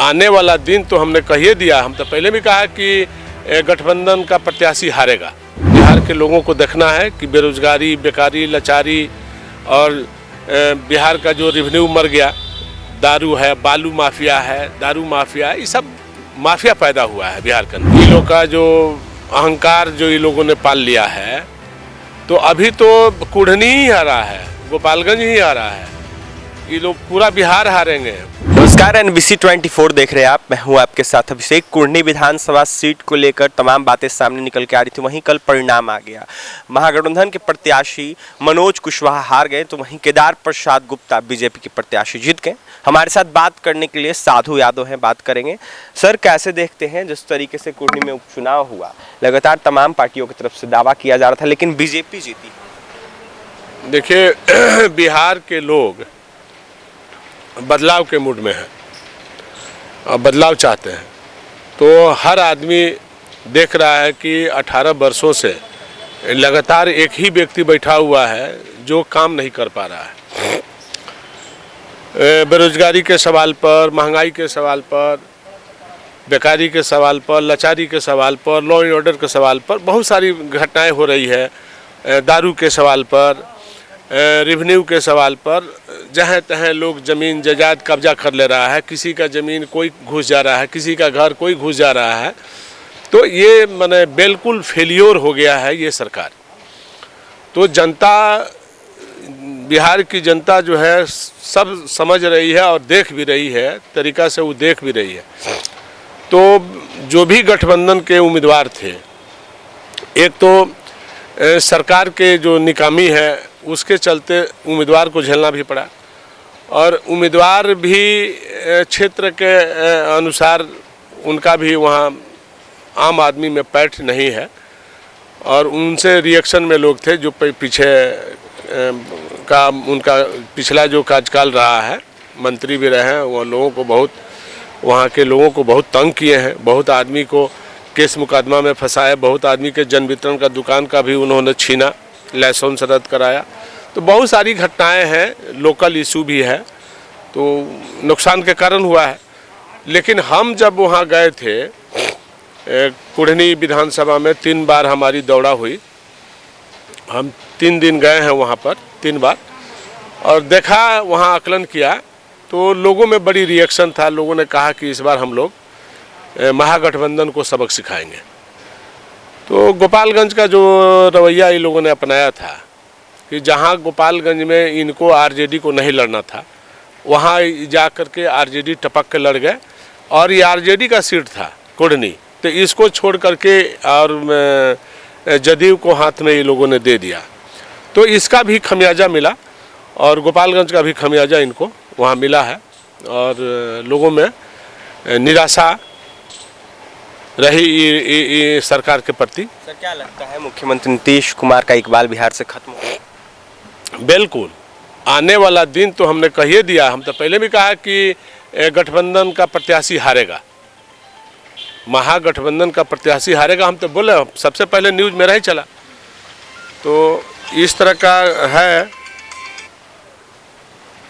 आने वाला दिन तो हमने कह ही दिया। हम तो पहले भी कहा कि गठबंधन का प्रत्याशी हारेगा। बिहार के लोगों को देखना है कि बेरोजगारी, बेकारी, लाचारी और बिहार का जो रेवेन्यू मर गया, दारू है, बालू माफिया है, दारू माफिया, ये सब माफिया पैदा हुआ है बिहार के अंदर। ये लोग का जो अहंकार जो ये लोगों ने पाल लिया है, तो अभी तो कुढ़नी ही आ रहा है, गोपालगंज ही आ रहा है, ये लोग पूरा बिहार हारेंगे। नमस्कार, NBC 24 देख रहे हैं आप। मैं हूं आपके साथ अभिषेक। कुढ़नी विधानसभा सीट को लेकर तमाम बातें सामने निकल के आ रही थी, वहीं कल परिणाम आ गया। महागठबंधन के प्रत्याशी मनोज कुशवाहा हार गए, तो वहीं केदार प्रसाद गुप्ता बीजेपी के प्रत्याशी जीत गए। हमारे साथ बात करने के लिए साधु यादव हैं, बात करेंगे। सर, कैसे देखते हैं जिस तरीके से कुढ़नी में उपचुनाव हुआ, लगातार तमाम पार्टियों की तरफ से दावा किया जा रहा था, लेकिन बीजेपी जीती। देखिए, बिहार के लोग बदलाव के मूड में हैं और बदलाव चाहते हैं। तो हर आदमी देख रहा है कि 18 वर्षों से लगातार एक ही व्यक्ति बैठा हुआ है जो काम नहीं कर पा रहा है। बेरोजगारी के सवाल पर, महंगाई के सवाल पर, बेकारी के सवाल पर, लाचारी के सवाल पर, लॉ एंड ऑर्डर के सवाल पर बहुत सारी घटनाएं हो रही है। दारू के सवाल पर, रेवेन्यू के सवाल पर, जहाँ तहाँ लोग ज़मीन जायदाद कब्जा कर ले रहा है। किसी का ज़मीन कोई घुस जा रहा है, किसी का घर कोई घुस जा रहा है। तो ये माने बिल्कुल फेलियर हो गया है ये सरकार। तो जनता, बिहार की जनता जो है सब समझ रही है और देख भी रही है, तरीक़ा से वो देख भी रही है। तो जो भी गठबंधन के उम्मीदवार थे, एक तो सरकार के जो निकामी है उसके चलते उम्मीदवार को झेलना भी पड़ा, और उम्मीदवार भी क्षेत्र के अनुसार उनका भी वहाँ आम आदमी में पैठ नहीं है, और उनसे रिएक्शन में लोग थे जो पीछे का उनका पिछला जो कार्यकाल रहा है, मंत्री भी रहे हैं, वो लोगों को बहुत, वहाँ के लोगों को बहुत तंग किए हैं, बहुत आदमी को केस मुकदमा में फंसाया, बहुत आदमी के जन वितरण का दुकान का भी उन्होंने छीना, लाइसेंस रद्द कराया। तो बहुत सारी घटनाएं हैं, लोकल इशू भी है, तो नुकसान के कारण हुआ है। लेकिन हम जब वहाँ गए थे, कुढ़नी विधानसभा में 3 बार हमारी दौड़ा हुई, हम 3 दिन गए हैं वहाँ पर 3 बार, और देखा, वहाँ आकलन किया, तो लोगों में बड़ी रिएक्शन था। लोगों ने कहा कि इस बार हम लोग महागठबंधन को सबक सिखाएंगे। तो गोपालगंज का जो रवैया इन लोगों ने अपनाया था कि जहां गोपालगंज में इनको आरजेडी को नहीं लड़ना था, वहां जा कर के आरजेडी टपक के लड़ गए, और ये आरजेडी का सीट था कुढ़नी, तो इसको छोड़ करके और जदयू को हाथ में ये लोगों ने दे दिया। तो इसका भी खमियाजा मिला, और गोपालगंज का भी खमियाजा इनको वहाँ मिला है, और लोगों में निराशा रही ये सरकार के प्रति। सर, क्या लगता है मुख्यमंत्री नीतीश कुमार का इकबाल बिहार से खत्म हो? बिल्कुल, आने वाला दिन तो हमने कह ही दिया। हम तो पहले भी कहा कि गठबंधन का प्रत्याशी हारेगा, महागठबंधन का प्रत्याशी हारेगा। हम तो बोले, सबसे पहले न्यूज़ मेरा ही चला। तो इस तरह का है,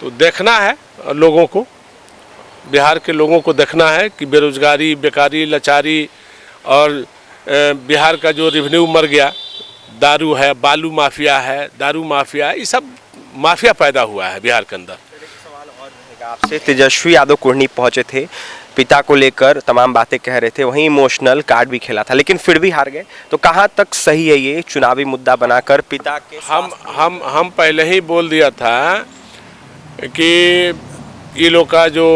तो देखना है लोगों को, बिहार के लोगों को देखना है कि बेरोजगारी, बेकारी, लाचारी और बिहार का जो रेवेन्यू मर गया, दारू है, बालू माफिया है, दारू माफिया, ये सब माफिया पैदा हुआ है बिहार के अंदर। एक सवाल और रहेगा आपसे। तेजस्वी यादव कुढ़नी पहुंचे थे, पिता को लेकर तमाम बातें कह रहे थे, वहीं इमोशनल कार्ड भी खेला था, लेकिन फिर भी हार गए। तो कहाँ तक सही है ये चुनावी मुद्दा बनाकर पिता के? हम पहले ही बोल दिया था कि ये लोग का जो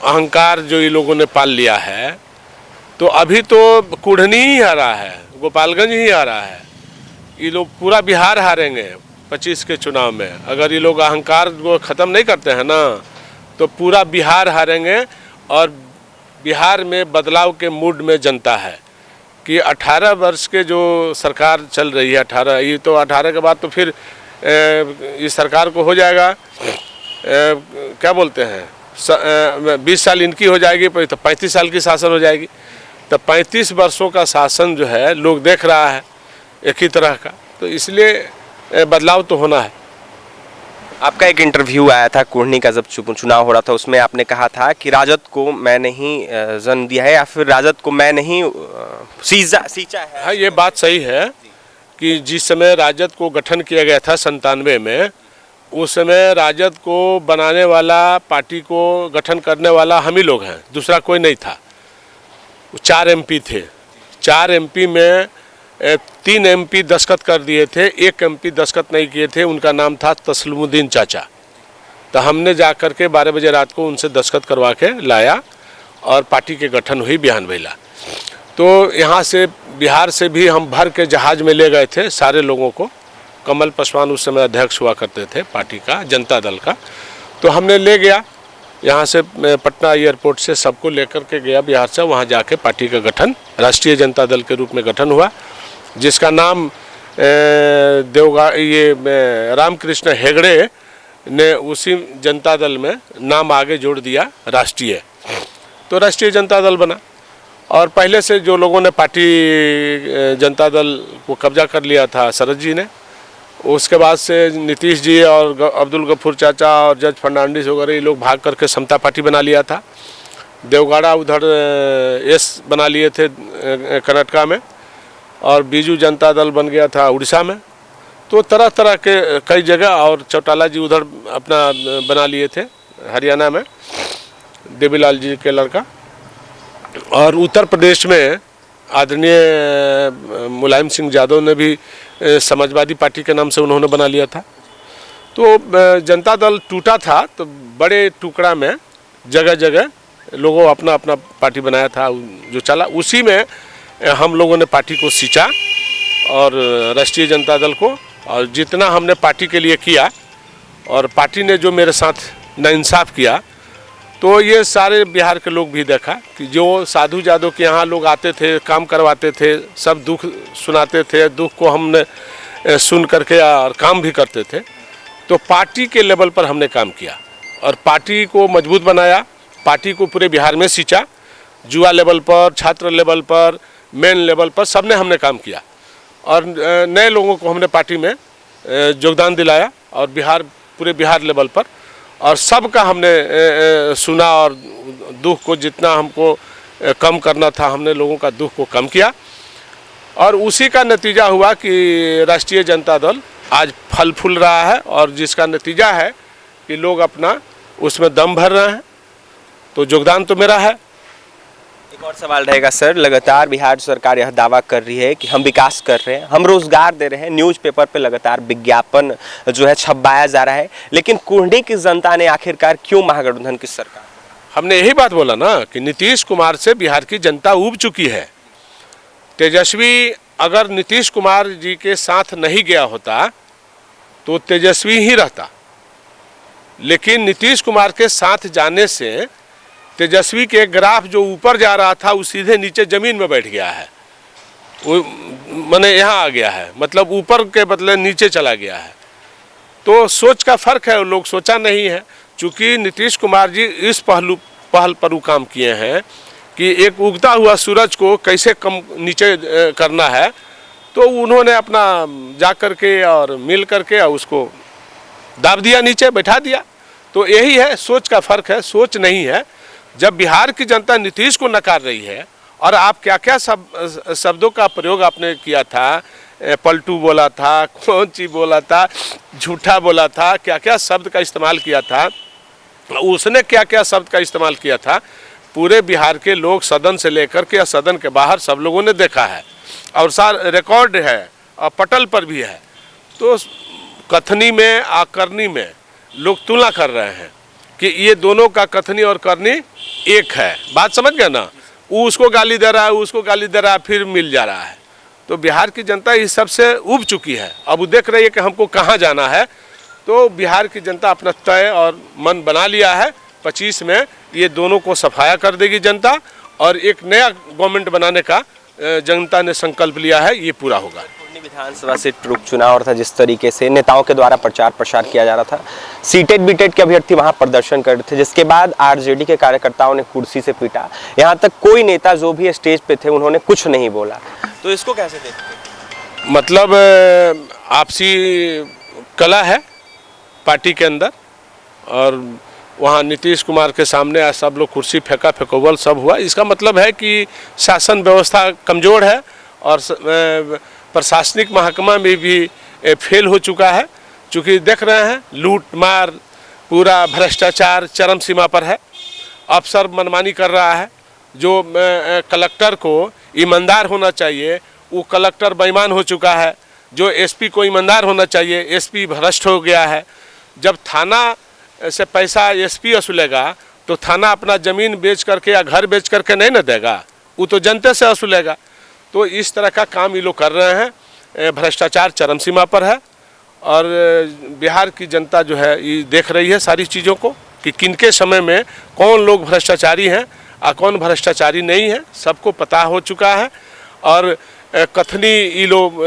अहंकार जो ये लोगों ने पाल लिया है, तो अभी तो कुढ़नी ही आ रहा है, गोपालगंज ही आ रहा है, ये लोग पूरा बिहार हारेंगे 25 के चुनाव में। अगर ये लोग अहंकार को ख़त्म नहीं करते हैं ना, तो पूरा बिहार हारेंगे। और बिहार में बदलाव के मूड में जनता है कि 18 वर्ष के जो सरकार चल रही है, 18, ये तो 18 के बाद तो फिर इस सरकार को हो जाएगा, क्या बोलते हैं, 20 साल इनकी हो जाएगी, तो 35 साल की शासन हो जाएगी। तो 35 वर्षों का शासन जो है लोग देख रहा है एक ही तरह का, तो इसलिए बदलाव तो होना है। आपका एक इंटरव्यू आया था कुढ़नी का, जब चुनाव हो रहा था, उसमें आपने कहा था कि राजद को मैंने ही जन्म दिया है या फिर राजद को मैंने ही सींचा है। हाँ, ये बात सही है कि जिस समय राजद को गठन किया गया था 97 में, उस समय राजद को बनाने वाला, पार्टी को गठन करने वाला हम ही लोग हैं, दूसरा कोई नहीं था। 4 एमपी थे, 4 एमपी में 3 एमपी दस्तखत कर दिए थे, 1 एमपी दस्तखत नहीं किए थे, उनका नाम था तस्लीमुद्दीन चाचा। तो हमने जा कर के 12 बजे रात को उनसे दस्तखत करवा के लाया और पार्टी के गठन हुई बिहान भैला। तो यहाँ से बिहार से भी हम भर के जहाज़ में ले गए थे सारे लोगों को। कमल पासवान उस समय अध्यक्ष हुआ करते थे पार्टी का, जनता दल का। तो हमने ले गया यहाँ से, पटना एयरपोर्ट से सबको लेकर के गया बिहार से। वहाँ जाके पार्टी का गठन राष्ट्रीय जनता दल के रूप में गठन हुआ, जिसका नाम रामकृष्ण हेगड़े ने उसी जनता दल में नाम आगे जोड़ दिया राष्ट्रीय। तो राष्ट्रीय जनता दल बना। और पहले से जो लोगों ने पार्टी जनता दल को कब्जा कर लिया था शरद जी ने, उसके बाद से नीतीश जी और अब्दुल गफूर चाचा और जज फर्नांडिस वगैरह ये लोग भाग करके समता पार्टी बना लिया था। देवगौड़ा उधर एस बना लिए थे कर्नाटका में, और बीजू जनता दल बन गया था उड़ीसा में। तो तरह तरह के कई जगह, और चौटाला जी उधर अपना बना लिए थे हरियाणा में, देवीलाल जी के लड़का। और उत्तर प्रदेश में आदरणीय मुलायम सिंह यादव ने भी समाजवादी पार्टी के नाम से उन्होंने बना लिया था। तो जनता दल टूटा था तो बड़े टुकड़ा में जगह जगह लोगों अपना अपना पार्टी बनाया था जो चला। उसी में हम लोगों ने पार्टी को सींचा और राष्ट्रीय जनता दल को, और जितना हमने पार्टी के लिए किया और पार्टी ने जो मेरे साथ नाइंसाफ़ किया, तो ये सारे बिहार के लोग भी देखा कि जो साधु जादव के यहाँ लोग आते थे, काम करवाते थे, सब दुख सुनाते थे, दुख को हमने सुन करके और काम भी करते थे। तो पार्टी के लेवल पर हमने काम किया और पार्टी को मजबूत बनाया, पार्टी को पूरे बिहार में सींचा। जुआ लेवल पर, छात्र लेवल पर, मेन लेवल पर सबने हमने काम किया और नए लोगों को हमने पार्टी में योगदान दिलाया और पूरे बिहार लेवल पर, और सबका हमने सुना और दुख को जितना हमको कम करना था हमने लोगों का दुख को कम किया। और उसी का नतीजा हुआ कि राष्ट्रीय जनता दल आज फल फूल रहा है, और जिसका नतीजा है कि लोग अपना उसमें दम भर रहे हैं। तो योगदान तो मेरा है। एक और सवाल रहेगा सर, लगातार बिहार सरकार यह दावा कर रही है कि हम विकास कर रहे हैं, हम रोजगार दे रहे हैं, न्यूज़पेपर पे लगातार विज्ञापन जो है छपवाया जा रहा है, लेकिन कुढ़नी की जनता ने आखिरकार क्यों महागठबंधन की सरकार? हमने यही बात बोला ना कि नीतीश कुमार से बिहार की जनता ऊब चुकी है। तेजस्वी अगर नीतीश कुमार जी के साथ नहीं गया होता तो तेजस्वी ही रहता, लेकिन नीतीश कुमार के साथ जाने से तेजस्वी के ग्राफ जो ऊपर जा रहा था वो सीधे नीचे ज़मीन में बैठ गया है, वो माने यहाँ आ गया है, मतलब ऊपर के बदले नीचे चला गया है। तो सोच का फ़र्क है, लोग सोचा नहीं है। चूँकि नीतीश कुमार जी इस पहल पर वो काम किए हैं कि एक उगता हुआ सूरज को कैसे कम नीचे करना है, तो उन्होंने अपना जा कर के और मिल कर के उसको दाब दिया, नीचे बैठा दिया। तो यही है, सोच का फ़र्क है, सोच नहीं है। जब बिहार की जनता नीतीश को नकार रही है, और आप क्या क्या शब्दों का प्रयोग आपने किया था, पलटू बोला था, कौन चीज बोला था, झूठा बोला था, क्या क्या शब्द का इस्तेमाल किया था, उसने क्या क्या शब्द का इस्तेमाल किया था, पूरे बिहार के लोग सदन से लेकर के सदन के बाहर सब लोगों ने देखा है और रिकॉर्ड है और पटल पर भी है। तो कथनी में और करनी में लोग तुलना कर रहे हैं कि ये दोनों का कथनी और करनी एक है। बात समझ गया ना? वो उसको गाली दे रहा है, उसको गाली दे रहा है, फिर मिल जा रहा है। तो बिहार की जनता इस सब से उब चुकी है। अब वो देख रही है कि हमको कहाँ जाना है। तो बिहार की जनता अपना तय और मन बना लिया है, 25 में ये दोनों को सफाया कर देगी जनता, और एक नया गवर्नमेंट बनाने का जनता ने संकल्प लिया है, ये पूरा होगा। विधानसभा से उपचुनाव था, जिस तरीके से नेताओं के द्वारा प्रचार प्रसार किया जा रहा था, सीटेड बीटेड के अभ्यर्थी वहां प्रदर्शन कर रहे थे, जिसके बाद आरजेडी के कार्यकर्ताओं ने कुर्सी से पीटा। यहां तक कोई नेता जो भी स्टेज पे थे उन्होंने कुछ नहीं बोला। तो इसको कैसे देखते हैं? मतलब आपसी कला है, पार्टी के अंदर, और वहाँ नीतीश कुमार के सामने आज सब लोग कुर्सी फेंका फेंकोवल सब हुआ। इसका मतलब है कि शासन व्यवस्था कमज़ोर है और प्रशासनिक महकमा में भी फेल हो चुका है। चूँकि देख रहे हैं लूट मार, पूरा भ्रष्टाचार चरम सीमा पर है। अफसर मनमानी कर रहा है। जो कलेक्टर को ईमानदार होना चाहिए वो कलेक्टर बेईमान हो चुका है। जो एसपी को ईमानदार होना चाहिए एसपी भ्रष्ट हो गया है। जब थाना से पैसा एसपी वसूलेगा तो थाना अपना ज़मीन बेच करके या घर बेच करके नहीं न देगा, वो तो जनता से वसूलेगा। तो इस तरह का काम ये लोग कर रहे हैं। भ्रष्टाचार चरम सीमा पर है और बिहार की जनता जो है ये देख रही है सारी चीज़ों को कि किनके समय में कौन लोग भ्रष्टाचारी हैं और कौन भ्रष्टाचारी नहीं है, सबको पता हो चुका है। और कथनी ये लोग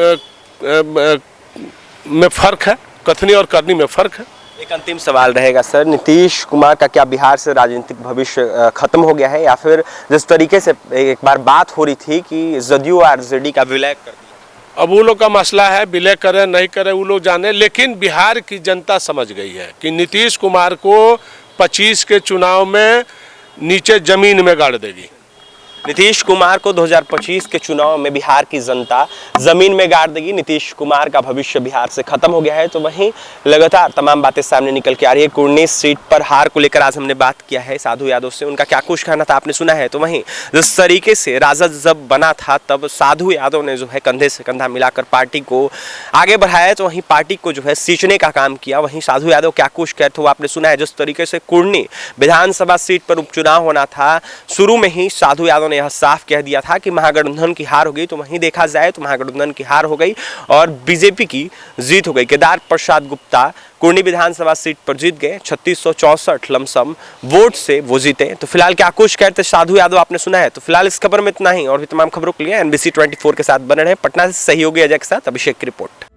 में फ़र्क है, कथनी और करनी में फ़र्क है। एक अंतिम सवाल रहेगा सर, नीतीश कुमार का क्या बिहार से राजनीतिक भविष्य खत्म हो गया है, या फिर जिस तरीके से एक बार बात हो रही थी कि जदयू आरजेडी का विलय कर दिया? अब वो लोग का मसला है, विलय करे नहीं करे वो लोग जाने, लेकिन बिहार की जनता समझ गई है कि नीतीश कुमार को 25 के चुनाव में नीचे ज़मीन में गाड़ देगी। नीतीश कुमार को 2025 के चुनाव में बिहार की जनता जमीन में गाड़ देगी। नीतीश कुमार का भविष्य बिहार से खत्म हो गया है। तो वहीं लगातार तमाम बातें सामने निकल के आ रही है। कुर्नी सीट पर हार को लेकर आज हमने बात किया है साधु यादव से, उनका क्या कुछ कहना था आपने सुना है। तो वहीं जिस तरीके से राजद जब बना था तब साधु यादव ने जो है कंधे से कंधा मिलाकर पार्टी को आगे बढ़ाया, तो वहीं पार्टी को जो है सींचने का काम किया। वहीं साधु यादव क्या कुछ कहते वो आपने सुना है। जिस तरीके से कुर्नी विधानसभा सीट पर उपचुनाव होना था, शुरू में ही साधु यादव यह साफ कह दिया था कि महागठबंधन की हार हो गई। तो वहीं देखा जाए तो महागठबंधन की हार हो गई और बीजेपी की जीत हो गई। केदार प्रसाद गुप्ता कुर्नी विधानसभा सीट पर जीत गए। 3664 लमसम वोट से वो जीते। तो फिलहाल क्या कुछ कहते साधु यादव आपने सुना है। तो फिलहाल इस खबर में इतना ही, और भी तमाम खबरों के लिए NBC 24 के साथ बने रहे। पटना से सहयोगी अजय के साथ अभिषेक की रिपोर्ट।